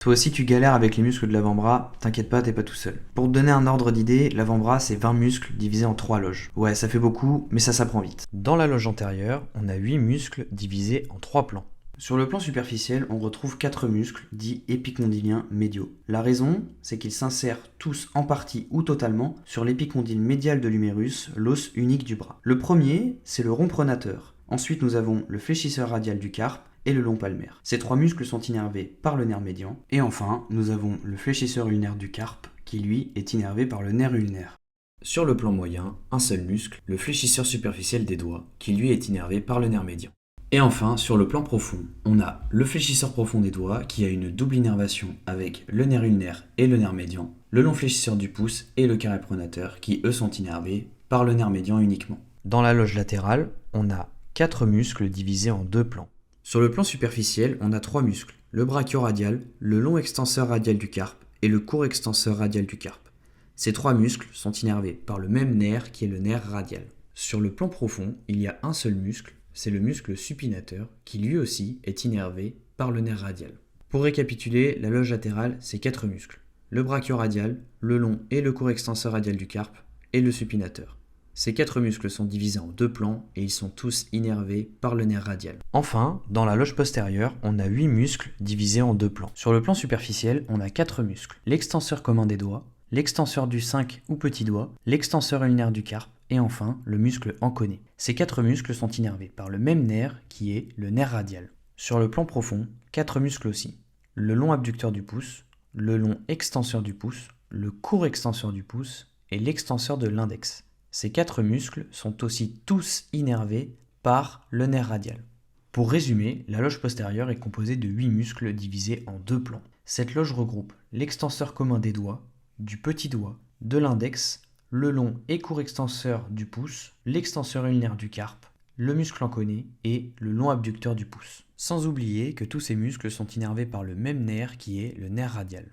Toi aussi tu galères avec les muscles de l'avant-bras, t'inquiète pas, t'es pas tout seul. Pour te donner un ordre d'idée, l'avant-bras c'est 20 muscles divisés en 3 loges. Ouais, ça fait beaucoup, mais ça s'apprend vite. Dans la loge antérieure, on a 8 muscles divisés en 3 plans. Sur le plan superficiel, on retrouve 4 muscles dits épicondyliens médiaux. La raison, c'est qu'ils s'insèrent tous en partie ou totalement sur l'épicondyle médial de l'humérus, l'os unique du bras. Le premier, c'est le rond pronateur. Ensuite, nous avons le fléchisseur radial du carpe et le long palmaire. Ces 3 muscles sont innervés par le nerf médian. Et enfin, nous avons le fléchisseur ulnaire du carpe qui, lui, est innervé par le nerf ulnaire. Sur le plan moyen, un seul muscle, le fléchisseur superficiel des doigts, qui lui est innervé par le nerf médian. Et enfin, sur le plan profond, on a le fléchisseur profond des doigts qui a une double innervation avec le nerf ulnaire et le nerf médian, le long fléchisseur du pouce et le carré pronateur qui eux sont innervés par le nerf médian uniquement. Dans la loge latérale, on a 4 muscles divisés en 2 plans. Sur le plan superficiel, on a 3 muscles, le brachioradial, le long extenseur radial du carpe et le court extenseur radial du carpe. Ces 3 muscles sont innervés par le même nerf qui est le nerf radial. Sur le plan profond, il y a un seul muscle, c'est le muscle supinateur qui lui aussi est innervé par le nerf radial. Pour récapituler, la loge latérale, c'est 4 muscles. Le brachioradial, le long et le court extenseur radial du carpe et le supinateur. Ces 4 muscles sont divisés en 2 plans et ils sont tous innervés par le nerf radial. Enfin, dans la loge postérieure, on a 8 muscles divisés en 2 plans. Sur le plan superficiel, on a 4 muscles. L'extenseur commun des doigts, l'extenseur du 5 ou petit doigt, l'extenseur ulnaire du carpe, et enfin le muscle enconé. Ces 4 muscles sont innervés par le même nerf qui est le nerf radial. Sur le plan profond, 4 muscles aussi. Le long abducteur du pouce, le long extenseur du pouce, le court extenseur du pouce et l'extenseur de l'index. Ces 4 muscles sont aussi tous innervés par le nerf radial. Pour résumer, la loge postérieure est composée de 8 muscles divisés en 2 plans. Cette loge regroupe l'extenseur commun des doigts, du petit doigt, de l'index, le long et court extenseur du pouce, l'extenseur ulnaire du carpe, le muscle enconé et le long abducteur du pouce. Sans oublier que tous ces muscles sont innervés par le même nerf qui est le nerf radial.